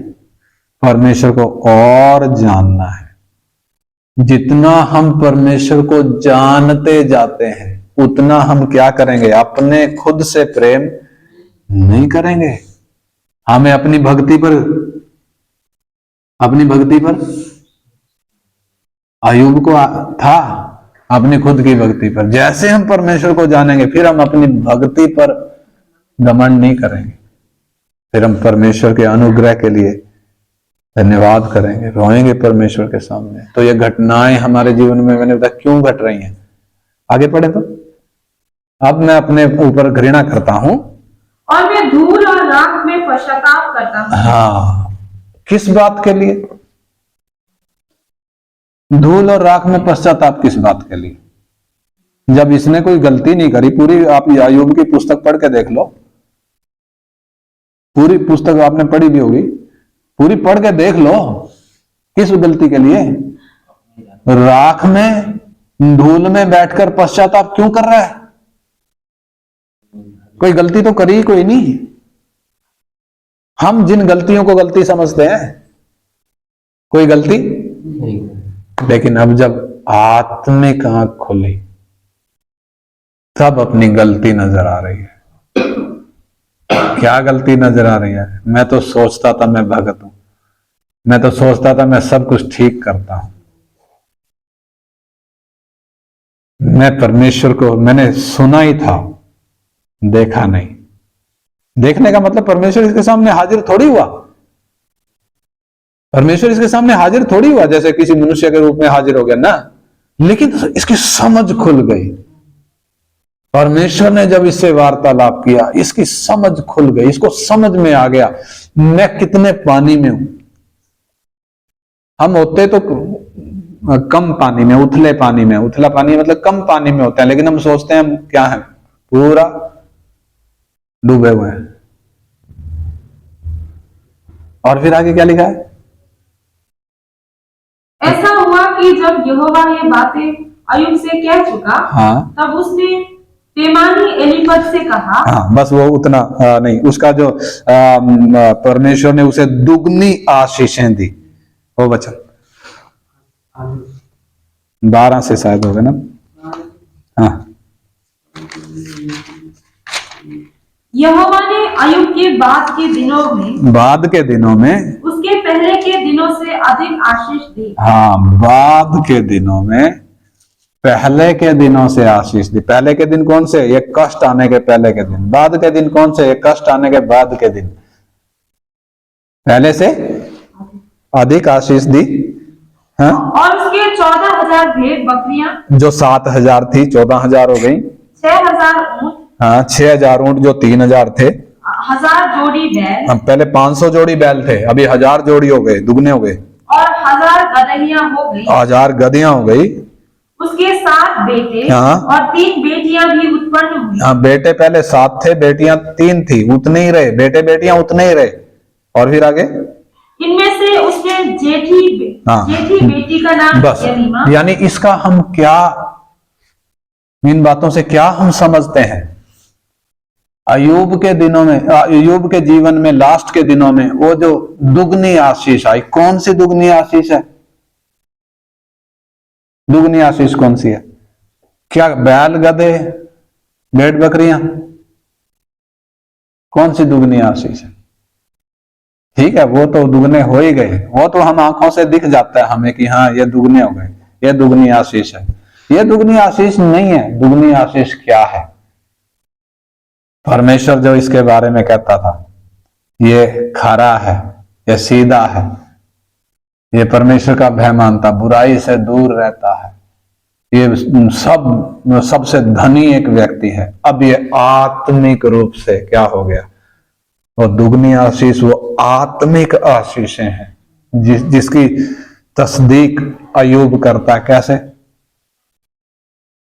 परमेश्वर को और जानना है। जितना हम परमेश्वर को जानते जाते हैं, उतना हम क्या करेंगे? अपने खुद से प्रेम नहीं करेंगे। हमें अपनी भक्ति पर अय्यूब को था अपनी खुद की भक्ति पर। जैसे हम परमेश्वर को जानेंगे, फिर हम अपनी भक्ति पर घमंड नहीं करेंगे, फिर हम परमेश्वर के अनुग्रह के लिए धन्यवाद करेंगे, रोएंगे परमेश्वर के सामने। तो ये घटनाएं हमारे जीवन में, मैंने बताया क्यों घट रही हैं। आगे पढ़े तो, अब मैं अपने ऊपर घृणा करता हूं और मैं धूल और राख में पश्चाताप करता हूं। हाँ, किस बात के लिए? धूल और राख में पश्चाताप किस बात के लिए? जब इसने कोई गलती नहीं करी। पूरी आप अय्यूब की पुस्तक पढ़ के देख लो, पूरी पुस्तक आपने पढ़ी भी होगी, पूरी पढ़ के देख लो। किस गलती के लिए? राख में, धूल में बैठकर पश्चाताप क्यों कर रहा है? कोई गलती तो करी कोई नहीं। हम जिन गलतियों को गलती समझते हैं, कोई गलती नहीं। लेकिन अब जब आत्मिक आंख खुली, तब अपनी गलती नजर आ रही है। क्या गलती नजर आ रही है? मैं तो सोचता था मैं भगत हूं, मैं तो सोचता था मैं सब कुछ ठीक करता हूं। मैं परमेश्वर को मैंने सुना ही था, देखा नहीं। देखने का मतलब परमेश्वर इसके सामने हाजिर थोड़ी हुआ। परमेश्वर इसके सामने हाजिर थोड़ी हुआ जैसे किसी मनुष्य के रूप में हाजिर हो गया ना, लेकिन इसकी समझ खुल गई। परमेश्वर ने जब इससे वार्तालाप किया, इसकी समझ खुल गई, इसको समझ में आ गया मैं कितने पानी में हूं। हम होते तो कम पानी में, उथले पानी में, उथला पानी मतलब कम पानी में होते हैं, लेकिन हम सोचते हैं हम क्या है, पूरा डूबे हुए हैं। और फिर आगे क्या लिखा है? ऐसा हुआ कि जब यहोवा ये बातें अय्यूब से कह चुका, हाँ, तब उसने तेमानी एलीफज से कहा। हाँ, बस वो उतना नहीं, उसका जो परमेश्वर ने उसे दुगनी आशीषें दी, वो वचन 12 से शायद होगा ना। हाँ, यहोवा ने अय्यूब के बाद के दिनों में उसके पहले के दिनों से अधिक आशीष दी। हाँ, बाद के दिनों में पहले के दिनों से आशीष दी। पहले के दिन कौन से? ये कष्ट आने के पहले के दिन। बाद के दिन कौन से? ये कष्ट आने के बाद के दिन। पहले से अधिक आशीष दी। हाँ? और उसके 14,000 भेड़ बकरियां, जो 7,000 थी 14,000 हो गई। 6,000 ऊंट, हाँ, 6,000 ऊंट जो 3,000 थे। 1,000 जोड़ी बैल, हम पहले 500 जोड़ी बैल थे, अभी 1,000 जोड़ी हो गए, दुगने हो गए। और 1,000 गदहियां हो गई। 1,000 गधियां हो गई। उसके 7 बेटे हाँ। और 3 बेटियां भी उत्पन्न हुई। हाँ, बेटे पहले 7 थे, बेटियां 3 थी, उतने ही रहे, बेटे बेटियां उतने ही रहे। और फिर आगे इनमें से उसने जेठी बेटी का नाम बस, यरीमा। यानी इसका हम क्या, इन बातों से क्या हम समझते हैं? अय्यूब के दिनों में, अय्यूब के जीवन में लास्ट के दिनों में वो जो दुगनी आशीष आई, कौन सी दुगनी आशीष है? दुगनी आशीष कौन सी है? क्या बैल गधे भेड़ बकरियां? कौन सी दुगनी आशीष है? ठीक है, वो तो दुगने हो ही गए, वो तो हम आंखों से दिख जाता है हमें कि हाँ ये दुगने हो गए, ये दुगनी आशीष है। ये दुगनी आशीष नहीं है। दुगनी आशीष क्या है? परमेश्वर जो इसके बारे में कहता था, ये खरा है, ये सीधा है, ये परमेश्वर का भय मानता, बुराई से दूर रहता है, ये सबसे धनी एक व्यक्ति है। अब ये आत्मिक रूप से क्या हो गया? वो दुगनी आशीष, वो आत्मिक आशीषें हैं जिसकी तस्दीक अय्यूब करता। कैसे?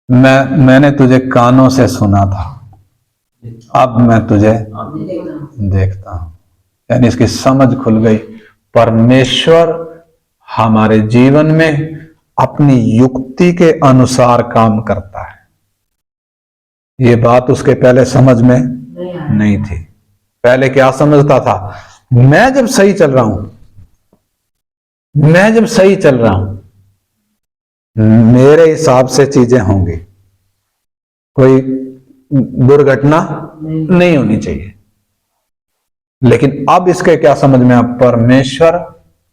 मैंने तुझे कानों से सुना था, अब मैं तुझे देखता हूं। यानी इसकी समझ खुल गई। परमेश्वर हमारे जीवन में अपनी युक्ति के अनुसार काम करता है। ये बात उसके पहले समझ में नहीं थी। पहले क्या समझता था? मैं जब सही चल रहा हूं, मेरे हिसाब से चीजें होंगी, कोई दुर्घटना नहीं होनी चाहिए। लेकिन अब इसके क्या समझ में? अब परमेश्वर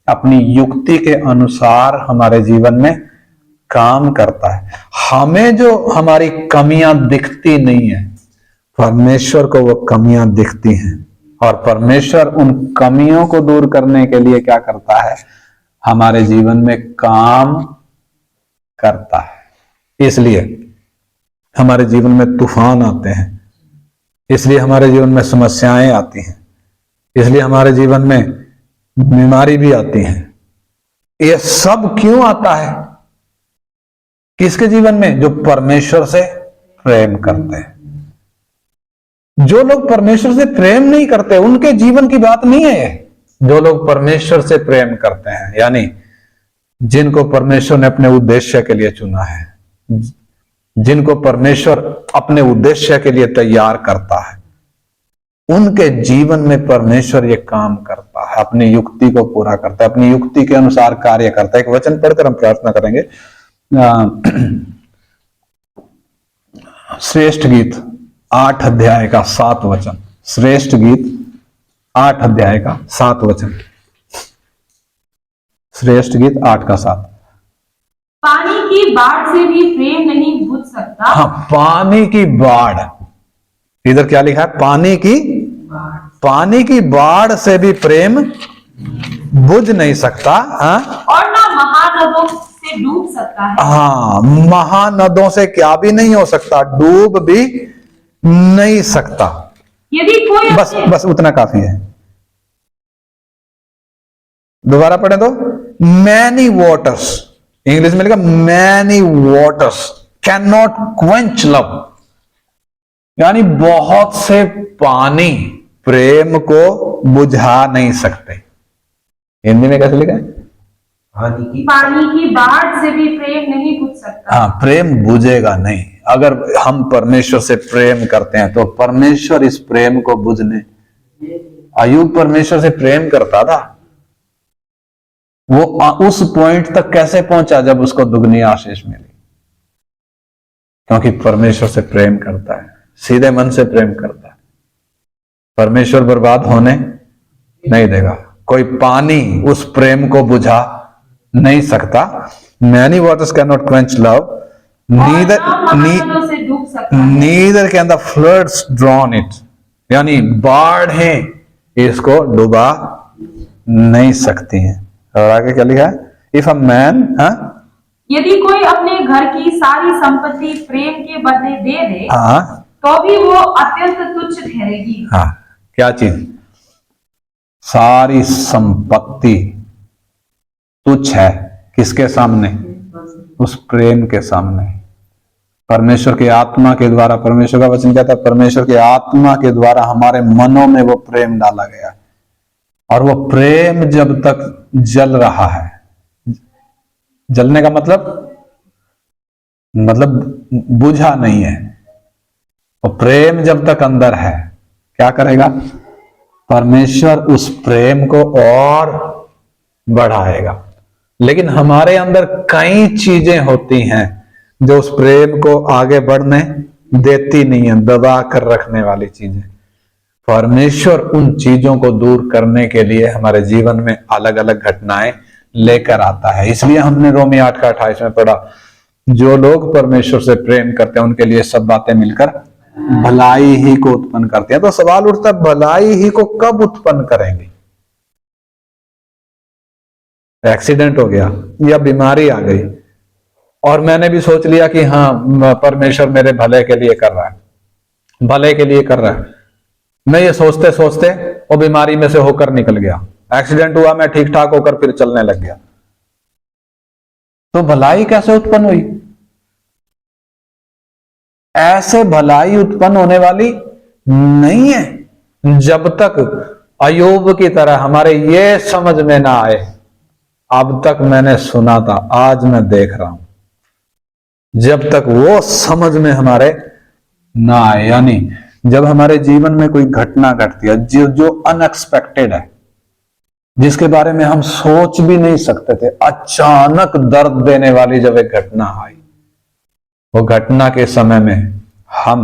अपनी युक्ति के अनुसार हमारे जीवन में काम करता है। हमें जो हमारी कमियां दिखती नहीं है, परमेश्वर को वो कमियां दिखती हैं, और परमेश्वर उन कमियों को दूर करने के लिए क्या करता है? हमारे जीवन में काम करता है। इसलिए हमारे जीवन में तूफान आते हैं, इसलिए हमारे जीवन में समस्याएं आती हैं, इसलिए हमारे जीवन में बीमारी भी आती है। ये सब क्यों आता है? किसके जीवन में? जो परमेश्वर से प्रेम करते हैं। जो लोग परमेश्वर से प्रेम नहीं करते उनके जीवन की बात नहीं है ये। जो लोग परमेश्वर से प्रेम करते हैं, यानी जिनको परमेश्वर ने अपने उद्देश्य के लिए चुना है, जिनको परमेश्वर अपने उद्देश्य के लिए तैयार करता है, उनके जीवन में परमेश्वर ये काम करता है, अपनी युक्ति को पूरा करता है, अपनी युक्ति के अनुसार कार्य करता है। एक वचन पढ़कर हम प्रार्थना करेंगे। श्रेष्ठ गीत 8 अध्याय का 7 वचन। श्रेष्ठ गीत 8 अध्याय का 7 वचन। श्रेष्ठ गीत 8 का 7। पानी की बाढ़ से भी प्रेम नहीं बुझ सकता। हाँ, पानी की बाढ़, इधर क्या लिखा है? पानी की बाढ़ से भी प्रेम बुझ नहीं सकता। हाँ, और ना महानदों से डूब सकता है। हाँ, महानदों से क्या भी नहीं हो सकता, डूब भी नहीं सकता। यदि कोई बस उतना काफी है। दोबारा पढ़े तो, मैनी वाटर्स, इंग्लिश में लिखा many waters can not quench love, यानी बहुत से पानी प्रेम को बुझा नहीं सकते। हिंदी में कैसे लिखा है? पानी की बाढ़ से भी प्रेम नहीं बुझ सकता। हाँ, प्रेम बुझेगा नहीं। अगर हम परमेश्वर से प्रेम करते हैं तो परमेश्वर इस प्रेम को बुझने, अय्यूब परमेश्वर से प्रेम करता था, वो उस पॉइंट तक कैसे पहुंचा जब उसको दुगनी आशीष मिली? क्योंकि परमेश्वर से प्रेम करता है, सीधे मन से प्रेम करता है। परमेश्वर बर्बाद होने नहीं देगा। कोई पानी उस प्रेम को बुझा नहीं सकता। Many waters can not quench love, महानदों से डूब सकता है। Neither can the floods drown it, यानी बाढ़ें इसको डुबा नहीं सकती हैं। और आगे क्या लिखा है? इफ अ मैन, यदि कोई अपने घर की सारी संपत्ति प्रेम के बदले दे दे, हाँ, तो भी वो अत्यंत तुच्छ ठहरेगी। हाँ, क्या चीज? सारी संपत्ति तुच्छ है किसके सामने? उस प्रेम के सामने। परमेश्वर की आत्मा के द्वारा, परमेश्वर का वचन कहता है, परमेश्वर की आत्मा के द्वारा हमारे मनों में वो प्रेम डाला गया, और वो प्रेम जब तक जल रहा है, जलने का मतलब बुझा नहीं है, वो प्रेम जब तक अंदर है, क्या करेगा? परमेश्वर उस प्रेम को और बढ़ाएगा। लेकिन हमारे अंदर कई चीजें होती हैं जो उस प्रेम को आगे बढ़ने देती नहीं है, दबा कर रखने वाली चीजें। परमेश्वर उन चीजों को दूर करने के लिए हमारे जीवन में अलग अलग घटनाएं लेकर आता है। इसलिए हमने रोमी 8:28 में पढ़ा, जो लोग परमेश्वर से प्रेम करते हैं उनके लिए सब बातें मिलकर भलाई ही को उत्पन्न करते हैं। तो सवाल उठता है, भलाई ही को कब उत्पन्न करेंगे? एक्सीडेंट हो गया या बीमारी आ गई और मैंने भी सोच लिया कि हाँ, परमेश्वर मेरे भले के लिए कर रहा है, भले के लिए कर रहा है। मैं ये सोचते सोचते वो बीमारी में से होकर निकल गया, एक्सीडेंट हुआ, मैं ठीक ठाक होकर फिर चलने लग गया। तो भलाई कैसे उत्पन्न हुई? ऐसे भलाई उत्पन्न होने वाली नहीं है जब तक अय्यूब की तरह हमारे ये समझ में ना आए, अब तक मैंने सुना था, आज मैं देख रहा हूं। जब तक वो समझ में हमारे ना आए, यानी जब हमारे जीवन में कोई घटना घटती है जो अनएक्सपेक्टेड है, जिसके बारे में हम सोच भी नहीं सकते थे, अचानक दर्द देने वाली जब एक घटना आई, वो घटना के समय में हम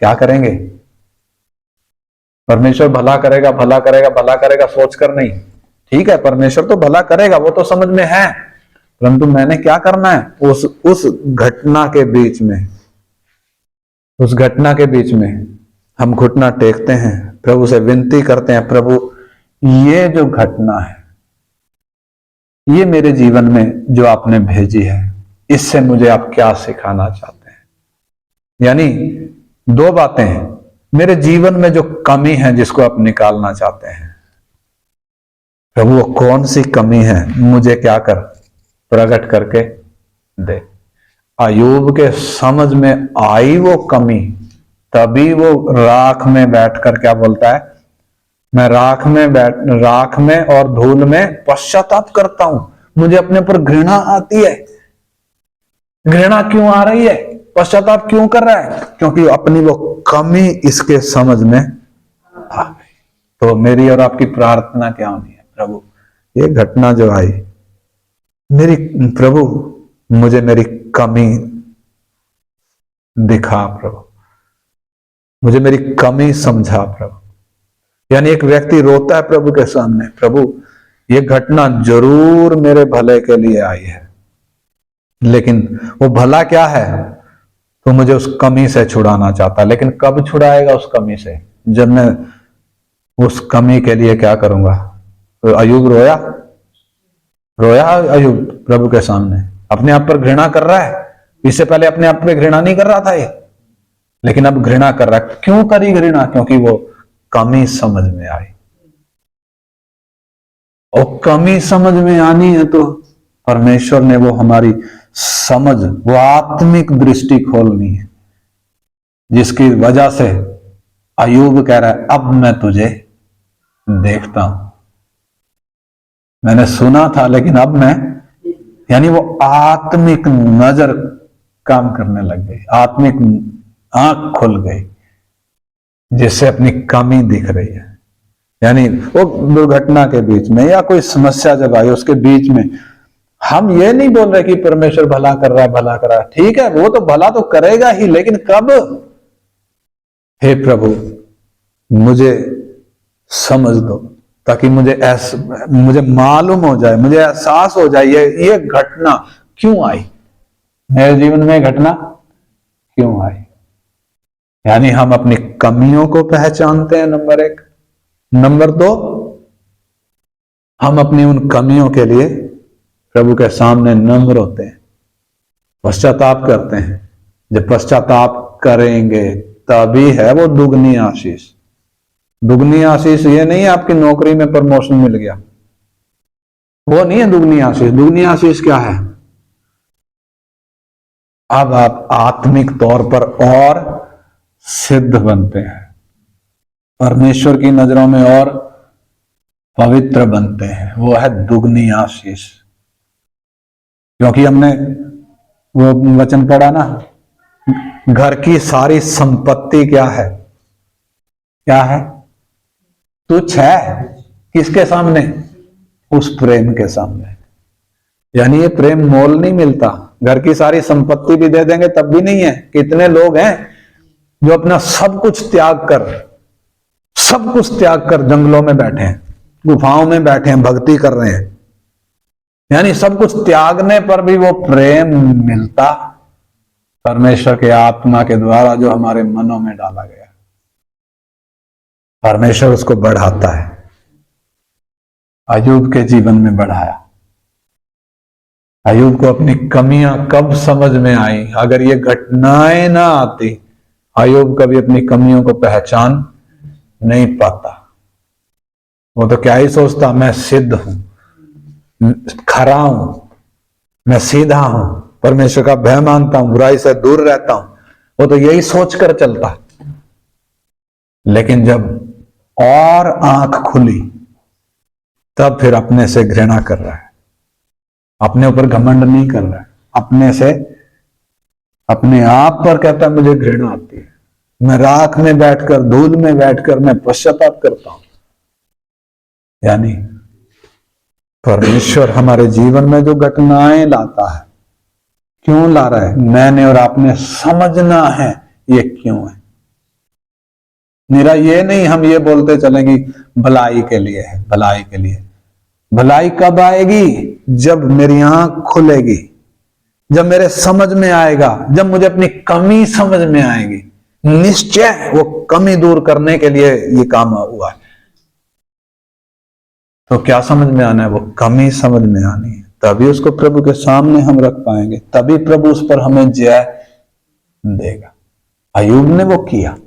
क्या करेंगे? परमेश्वर भला करेगा, भला करेगा, भला करेगा सोचकर नहीं। ठीक है, परमेश्वर तो भला करेगा, वो तो समझ में है, परंतु मैंने क्या करना है? उस घटना के बीच में, उस घटना के बीच में हम घुटना टेकते हैं, प्रभु से विनती करते हैं, प्रभु ये जो घटना है, ये मेरे जीवन में जो आपने भेजी है, इससे मुझे आप क्या सिखाना चाहते हैं? यानी दो बातें हैं, मेरे जीवन में जो कमी है जिसको आप निकालना चाहते हैं, प्रभु वो कौन सी कमी है, मुझे क्या कर प्रकट करके दे। अय्यूब के समझ में आई वो कमी, तभी वो राख में बैठकर क्या बोलता है? मैं राख में और धूल में पश्चाताप करता हूं, मुझे अपने पर घृणा आती है। घृणा क्यों आ रही है? पश्चाताप क्यों कर रहा है? क्योंकि अपनी वो कमी इसके समझ में आ गई। तो मेरी और आपकी प्रार्थना क्या होनी है? प्रभु ये घटना जो आई, प्रभु मुझे मेरी कमी दिखा, प्रभु मुझे मेरी कमी समझा प्रभु। यानी एक व्यक्ति रोता है प्रभु के सामने, प्रभु ये घटना जरूर मेरे भले के लिए आई है, लेकिन वो भला क्या है, तो मुझे उस कमी से छुड़ाना चाहता। लेकिन कब छुड़ाएगा उस कमी से? जब मैं उस कमी के लिए क्या करूंगा। तो अयूब रोया, रोया अयूब प्रभु के सामने, अपने आप पर घृणा कर रहा है। इससे पहले अपने आप पे घृणा नहीं कर रहा था ये, लेकिन अब घृणा कर रहा है। क्यों करी घृणा? क्योंकि वो कमी समझ में आई। और कमी समझ में आनी है तो परमेश्वर ने वो हमारी समझ, वो आत्मिक दृष्टि खोलनी है, जिसकी वजह से अयूब कह रहा है अब मैं तुझे देखता हूं। मैंने सुना था लेकिन अब मैं, यानी वो आत्मिक नजर काम करने लग गई, आत्मिक आंख खुल गई, जिससे अपनी कमी दिख रही है। यानी वो दुर्घटना के बीच में या कोई समस्या जब आई उसके बीच में हम ये नहीं बोल रहे कि परमेश्वर भला कर रहा है, भला कर रहा है। ठीक है, वो तो भला तो करेगा ही, लेकिन कब? हे प्रभु मुझे समझ दो, ताकि मुझे मालूम हो जाए, मुझे एहसास हो जाए ये घटना क्यों आई, मेरे जीवन में घटना क्यों आई। यानी हम अपनी कमियों को पहचानते हैं, नंबर एक। नंबर दो, हम अपनी उन कमियों के लिए प्रभु के सामने नम्र होते हैं, पश्चाताप करते हैं। जब पश्चाताप करेंगे तभी है वो दुगनी आशीष। दुगनी आशीष ये नहीं है आपकी नौकरी में प्रमोशन मिल गया, वो नहीं है दुगनी आशीष। दुगनी आशीष क्या है? अब आप आत्मिक तौर पर और सिद्ध बनते हैं, परमेश्वर की नजरों में और पवित्र बनते हैं। वो है दुगनी आशीष। क्योंकि हमने वो वचन पढ़ा ना, घर की सारी संपत्ति क्या है? क्या है? तुच्छ है। किसके सामने? उस प्रेम के सामने। यानी ये प्रेम मोल नहीं मिलता। घर की सारी संपत्ति भी दे देंगे तब भी नहीं है। कितने लोग हैं जो अपना सब कुछ त्याग कर जंगलों में बैठे हैं, गुफाओं में बैठे हैं, भक्ति कर रहे हैं। यानी सब कुछ त्यागने पर भी वो प्रेम मिलता परमेश्वर के आत्मा के द्वारा जो हमारे मनों में डाला गया। परमेश्वर उसको बढ़ाता है। अयूब के जीवन में बढ़ाया। अयूब को अपनी कमियां कब समझ में आई? अगर ये घटनाएं ना आती, अयूब कभी अपनी कमियों को पहचान नहीं पाता। वो तो क्या ही सोचता, मैं सिद्ध हूं, खरा हूं, मैं सीधा हूं, परमेश्वर का भय मानता हूं, बुराई से दूर रहता हूं। वो तो यही सोचकर चलता। लेकिन जब और आंख खुली तब फिर अपने से घृणा कर रहा है, अपने ऊपर घमंड नहीं कर रहा है, अपने से, अपने आप पर कहता है मुझे घृणा आती है, मैं राख में बैठकर, धूल में बैठकर मैं पश्चाताप करता हूं। यानी परमेश्वर हमारे जीवन में जो घटनाएं लाता है, क्यों ला रहा है? मैंने और आपने समझना है ये क्यों है। मेरा ये नहीं हम ये बोलते चलेंगे भलाई के लिए है, भलाई के लिए। भलाई कब आएगी? जब मेरी आंख खुलेगी, जब मेरे समझ में आएगा, जब मुझे अपनी कमी समझ में आएगी। निश्चय वो कमी दूर करने के लिए ये काम हुआ है। तो क्या समझ में आना है? वो कमी समझ में आनी है, तभी उसको प्रभु के सामने हम रख पाएंगे, तभी प्रभु उस पर हमें जय देगा। अयूब ने वो किया।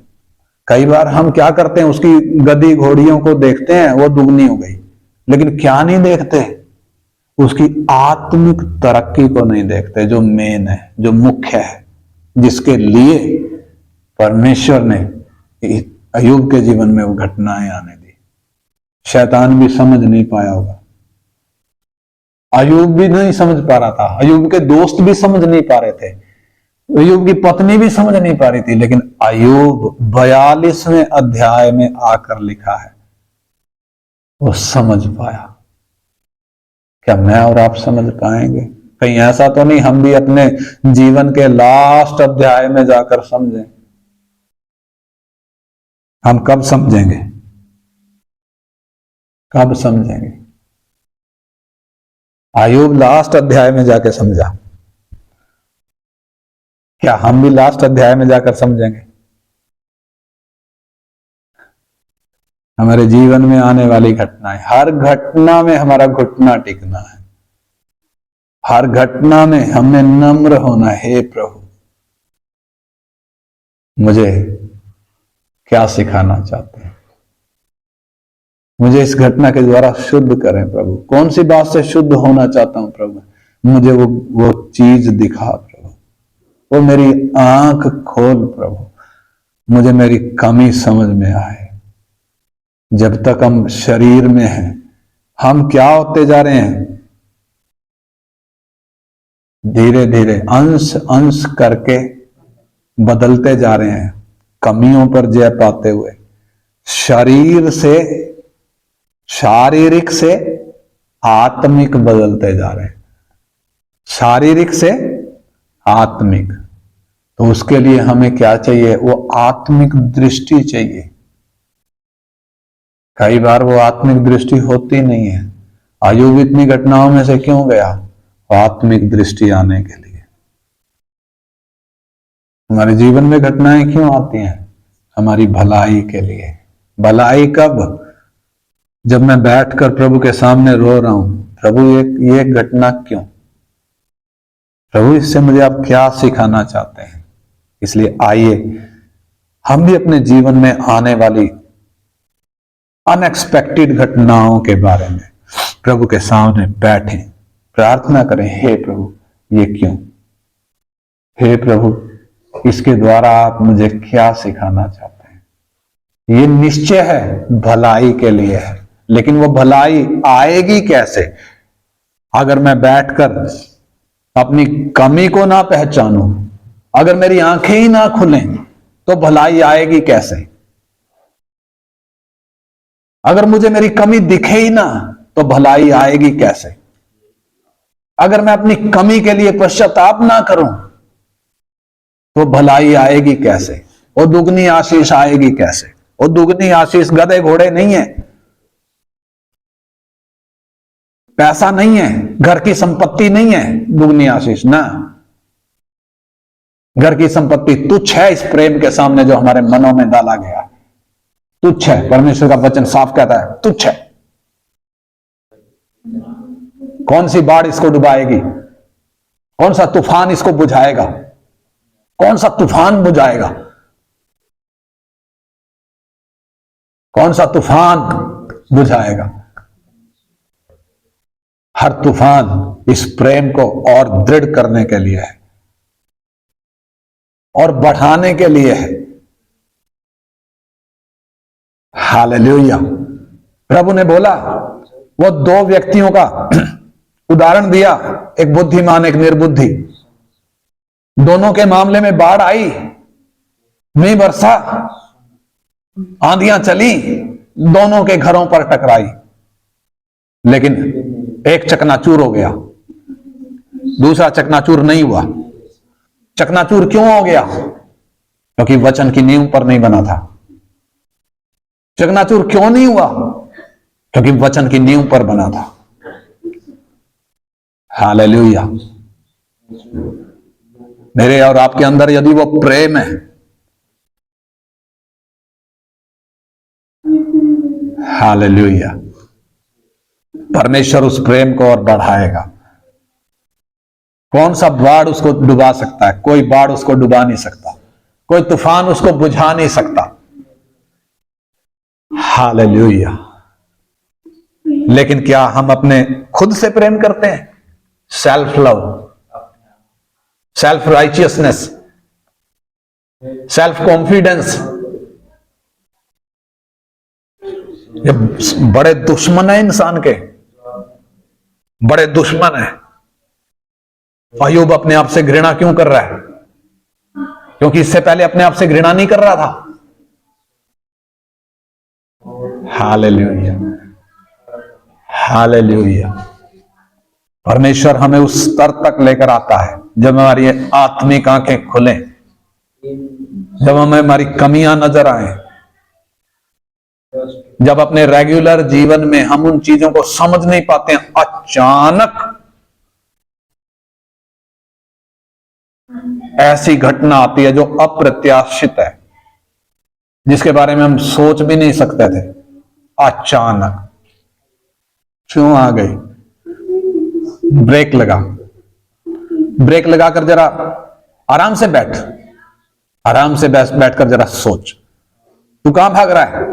कई बार हम क्या करते हैं, उसकी गदी घोड़ियों को देखते हैं, वो दुगनी हो गई, लेकिन क्या नहीं देखते? उसकी आत्मिक तरक्की को नहीं देखते, जो मेन है, जो मुख्य है, जिसके लिए परमेश्वर ने अयूब के जीवन में वो घटनाएं आने दी। शैतान भी समझ नहीं पाया होगा, अयूब भी नहीं समझ पा रहा था, अयूब के दोस्त भी समझ नहीं पा रहे थे, अयूब की पत्नी भी समझ नहीं पा रही थी। लेकिन अयूब 42वें अध्याय में आकर लिखा है वो समझ पाया। क्या मैं और आप समझ पाएंगे? कहीं ऐसा तो नहीं हम भी अपने जीवन के लास्ट अध्याय में जाकर समझें? हम कब समझेंगे? कब समझेंगे? अय्यूब लास्ट अध्याय में जाके समझा। क्या हम भी लास्ट अध्याय में जाकर समझेंगे? हमारे जीवन में आने वाली घटनाएं, हर घटना में हमारा घुटना टेकना है, हर घटना में हमने नम्र होना है। हे प्रभु, मुझे क्या सिखाना चाहते हैं? मुझे इस घटना के द्वारा शुद्ध करें प्रभु। कौन सी बात से शुद्ध होना चाहता हूं प्रभु? मुझे वो चीज दिखा प्रभु, वो मेरी आंख खोल प्रभु, मुझे मेरी कमी समझ में आए। जब तक हम शरीर में हैं, हम क्या होते जा रहे हैं? धीरे धीरे अंश अंश करके बदलते जा रहे हैं, कमियों पर जय पाते हुए, शरीर से, शारीरिक से आत्मिक बदलते जा रहे हैं, शारीरिक से आत्मिक। तो उसके लिए हमें क्या चाहिए? वो आत्मिक दृष्टि चाहिए। कई बार वो आत्मिक दृष्टि होती नहीं है। अय्यूब इतनी घटनाओं में से क्यों गया? आत्मिक दृष्टि आने के लिए। हमारे जीवन में घटनाएं क्यों आती हैं? हमारी भलाई के लिए। भलाई कब? जब मैं बैठकर प्रभु के सामने रो रहा हूं, प्रभु ये घटना क्यों? प्रभु इससे मुझे आप क्या सिखाना चाहते हैं? इसलिए आइए हम भी अपने जीवन में आने वाली अनएक्सपेक्टेड घटनाओं के बारे में प्रभु के सामने बैठें, प्रार्थना करें। हे प्रभु, ये क्यों? हे प्रभु, इसके द्वारा आप मुझे क्या सिखाना चाहते हैं? ये निश्चय है भलाई के लिए है, लेकिन वो भलाई आएगी कैसे? अगर मैं बैठकर अपनी कमी को ना पहचानूं, अगर मेरी आंखें ही ना खुलें, तो भलाई आएगी कैसे? अगर मुझे मेरी कमी दिखे ही ना, तो भलाई आएगी कैसे? अगर मैं अपनी कमी के लिए पश्चाताप ना करूं, तो भलाई आएगी कैसे? वो दुगनी आशीष आएगी कैसे? वो दुगनी आशीष गधे घोड़े नहीं है, पैसा नहीं है, घर की संपत्ति नहीं है। दुगनी आशीष ना, घर की संपत्ति तुच्छ है इस प्रेम के सामने जो हमारे मनों में डाला गया। तुच्छ है। परमेश्वर का वचन साफ कहता है, तुच्छ है। कौन सी बाढ़ इसको डुबाएगी? कौन सा तूफान इसको बुझाएगा? कौन सा तूफान बुझाएगा? कौन सा तूफान बुझाएगा? हर तूफान इस प्रेम को और दृढ़ करने के लिए है और बढ़ाने के लिए है। हालेलुया। प्रभु ने बोला, वो दो व्यक्तियों का उदाहरण दिया, एक बुद्धिमान एक निर्बुद्धि। दोनों के मामले में बाढ़ आई, मींह बरसा, आंधियां चली, दोनों के घरों पर टकराई, लेकिन एक चकनाचूर हो गया, दूसरा चकनाचूर नहीं हुआ। चकनाचूर क्यों हो गया? क्योंकि वचन की नींव पर नहीं बना था। चकनाचूर क्यों नहीं हुआ? क्योंकि वचन की नींव पर बना था। हालेलुया। मेरे और आपके अंदर यदि वो प्रेम है, हालेलुया, परमेश्वर उस प्रेम को और बढ़ाएगा। कौन सा बाढ़ उसको डुबा सकता है? कोई बाढ़ उसको डुबा नहीं सकता, कोई तूफान उसको बुझा नहीं सकता। हालेलुया। लेकिन क्या हम अपने खुद से प्रेम करते हैं? Self love, self righteousness, self confidence, ये बड़े दुश्मन है इंसान के, बड़े दुश्मन है। अय्यूब अपने आप से घृणा क्यों कर रहा है? क्योंकि इससे पहले अपने आप से घृणा नहीं कर रहा था। Hallelujah, hallelujah. परमेश्वर हमें उस स्तर तक लेकर आता है जब हमारी आत्मिक आंखें खुलें, जब हमें हमारी कमियां नजर आए, जब अपने रेगुलर जीवन में हम उन चीजों को समझ नहीं पाते हैं, अचानक ऐसी घटना आती है जो अप्रत्याशित है, जिसके बारे में हम सोच भी नहीं सकते थे। अचानक क्यों आ गई? ब्रेक लगा। ब्रेक लगाकर जरा आराम से बैठ, आराम से बैठकर जरा सोच, तू कहां भाग रहा है?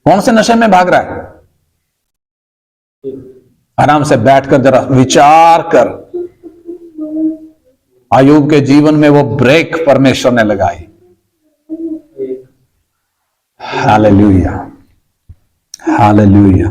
कौन से नशे में भाग रहा है? आराम से बैठकर जरा विचार कर। अय्यूब के जीवन में वो ब्रेक परमेश्वर ने लगाई। Hallelujah, hallelujah.